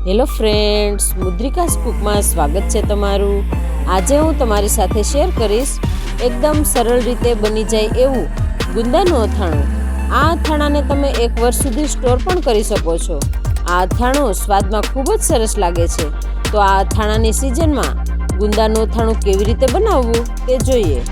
Hello friends, મુદ્રિકાસ કુકમાં સ્વાગત છે તમારું। આજે હું તમારી સાથે શેર કરીશ એકદમ સરળ રીતે બની જાય એવું ગુંદાનું અથાણું। આ અથાણાને તમે 1 વર્ષ સુધી સ્ટોર પણ કરી શકો છો। આ અથાણું સ્વાદમાં ખૂબ જ સરસ લાગે છે। તો આ અથાણાની સિઝનમાં ગુંદાનું અથાણું કેવી રીતે બનાવવું તે જોઈએ।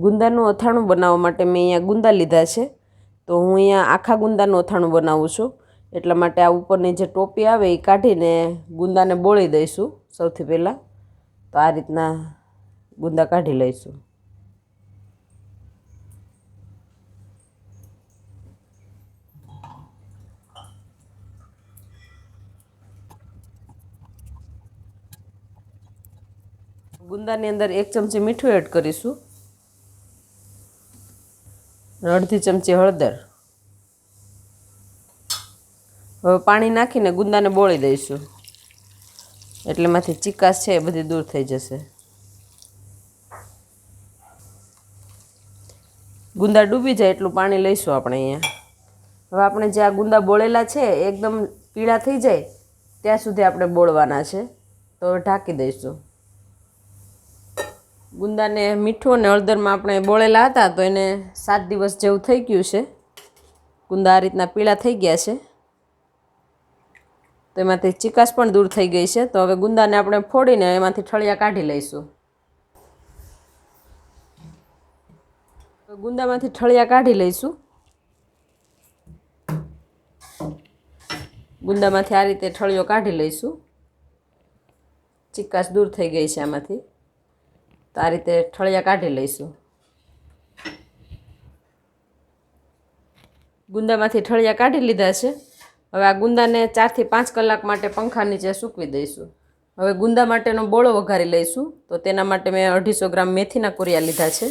ગુંદાનું અથાણું બનાવવા માટે મેં અહીંયા ગુંદા લીધા છે। તો હું અહીંયા આખા ગુંદાનું અથાણું બનાવું છું, એટલા માટે આ ઉપરની જે ટોપી આવે એ કાઢીને ગુંદાને બોળી દઈશું। સૌથી પહેલાં તો આ રીતના ગુંદા કાઢી લઈશું। ગુંદાની અંદર 1 ચમચી મીઠું એડ કરીશું, અડધી ચમચી હળદર। હવે પાણી નાખીને ગુંદાને બોળી દઈશું, એટલે એમાંથી ચીકાશ છે એ બધી દૂર થઈ જશે। ગુંદા ડૂબી જાય એટલું પાણી લઈશું આપણે અહીંયા। હવે આપણે જે આ ગુંદા બોળેલા છે એકદમ પીળા થઈ જાય ત્યાં સુધી આપણે બોળવાના છે। તો ઢાંકી દઈશું। ગુંદાને મીઠું અને હળદરમાં આપણે બોળેલા હતા તો એને 7 દિવસ જેવું થઈ ગયું છે। ગુંદા આ રીતના પીળા થઈ ગયા છે, તો એમાંથી ચીકાશ પણ દૂર થઈ ગઈ છે। તો હવે ગુંદાને આપણે ફોડીને એમાંથી ઠળિયા કાઢી લઈશું। ગુંદામાંથી ઠળિયા કાઢી લઈશું। ગુંદામાંથી આ રીતે ઠળિયો કાઢી લઈશું। ચીકાશ દૂર થઈ ગઈ છે આમાંથી, તો આ રીતે ઠળિયા કાઢી લઈશું। ગુંદામાંથી ઠળિયા કાઢી લીધા છે। હવે આ ગુંદાને 4 થી 5 કલાક માટે પંખા નીચે સૂકવી દઈશું। હવે ગુંદા માટેનો બોળો વઘારી લઈશું। તો તેના માટે મેં 250 ગ્રામ મેથીના કુરિયા લીધા છે,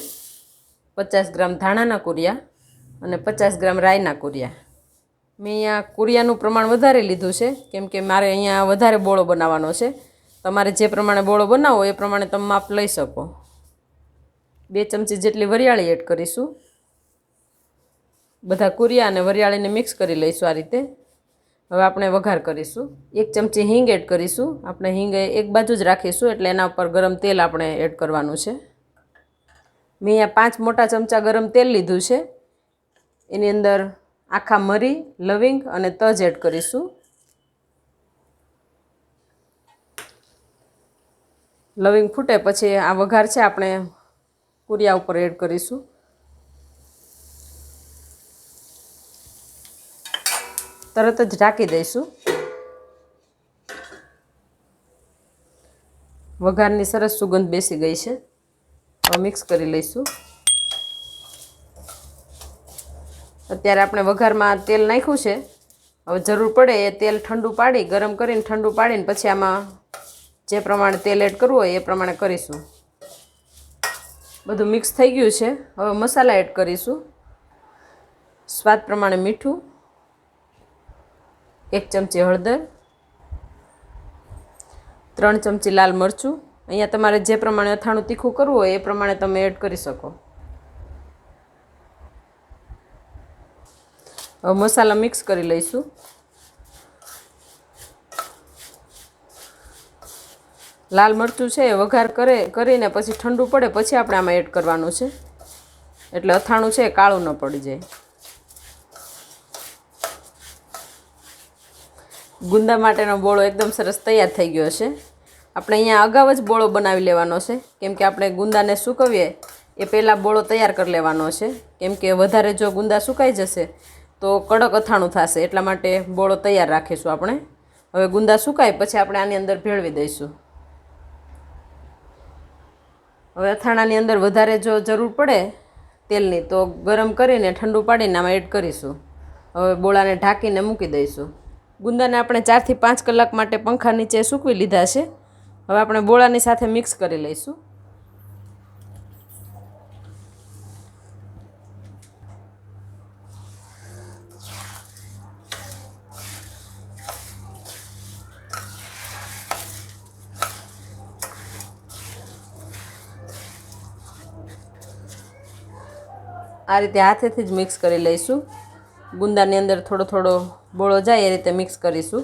50 ગ્રામ ધાણાના કુરિયા અને 50 ગ્રામ રાઈના કુરિયા। મેં અહીંયા કુરિયાનું પ્રમાણ વધારે લીધું છે, કેમ કે મારે અહીંયા વધારે બોળો બનાવવાનો છે। તમારે જે પ્રમાણે બોળો બનાવો એ પ્રમાણે તમે માપ લઈ શકો। 2 ચમચી જેટલી વરિયાળી એડ કરીશું। બધા કુરિયા અને વરિયાળીને મિક્સ કરી લઈશું આ રીતે। હવે આપણે વઘાર કરીશું। 1 ચમચી હિંગ એડ કરીશું। આપણે હિંગ એક બાજુ જ રાખીશું, એટલે એના ઉપર ગરમ તેલ આપણે એડ કરવાનું છે। મેં અહીંયા 5 મોટા ચમચા ગરમ તેલ લીધું છે। એની અંદર આખા મરી, લવિંગ અને તજ એડ કરીશું। લવિંગ ફૂટે પછી આ વઘાર છે આપણે કુરિયા ઉપર એડ કરીશું। તરત જ ઢાંકી દઈશું। વઘારની સરસ સુગંધ બેસી ગઈ છે। હવે મિક્સ કરી લઈશું। અત્યારે આપણે વઘારમાં તેલ નાખ્યું છે। હવે જરૂર પડે એ તેલ ઠંડુ પાડી, ગરમ કરીને ઠંડુ પાડીને પછી આમાં જે પ્રમાણે તેલ એડ કરવું હોય એ પ્રમાણે કરીશું। બધું મિક્સ થઈ ગયું છે। હવે મસાલા એડ કરીશું। સ્વાદ પ્રમાણે મીઠું, 1 ચમચી હળદર, 3 ચમચી લાલ મરચું। અહીંયા તમારે જે પ્રમાણે અથાણું તીખું કરવું હોય એ પ્રમાણે તમે એડ કરી શકો। હવે મસાલા મિક્સ કરી લઈશું। લાલ મરચું છે એ વઘાર કરીને પછી ઠંડુ પડે પછી આપણે આમાં એડ કરવાનું છે, એટલે અથાણું છે એ કાળું ન પડી જાય। ગુંદા માટેનો બોળો એકદમ સરસ તૈયાર થઈ ગયો છે। આપણે અહીંયા અગાઉ જ બોળો બનાવી લેવાનો છે, કેમ કે આપણે ગુંદાને સૂકવીએ એ પહેલાં બોળો તૈયાર કરી લેવાનો છે, કેમ કે વધારે જો ગુંદા સુકાઈ જશે તો કડક અથાણું થશે, એટલા માટે બોળો તૈયાર રાખીશું આપણે। હવે ગુંદા સુકાય પછી આપણે આની અંદર ભેળવી દઈશું। હવે અથાણાની અંદર વધારે જો જરૂર પડે તેલની તો ગરમ કરીને ઠંડુ પાડીને આમાં એડ કરીશું। હવે બોળાને ઢાંકીને મૂકી દઈશું। ગુંદાને આપણે 4 થી 5 કલાક માટે પંખા નીચે સૂકવી લીધા છે। હવે આપણે બોળાની સાથે મિક્સ કરી લઈશું। આ રીતે હાથેથી જ મિક્સ કરી લઈશું. ગુંદાની અંદર થોડો થોડો બોળો જાય એ રીતે મિક્સ કરીશું.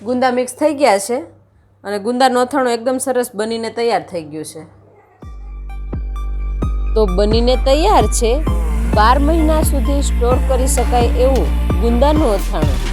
ગુંદા મિક્સ થઈ ગયા છે અને ગુંદાનું અથાણું એકદમ સરસ બનીને તૈયાર થઈ ગયું છે. તો બનીને તૈયાર છે 12 મહિના સુધી સ્ટોર કરી શકાય એવું ગુંદાનું અથાણું.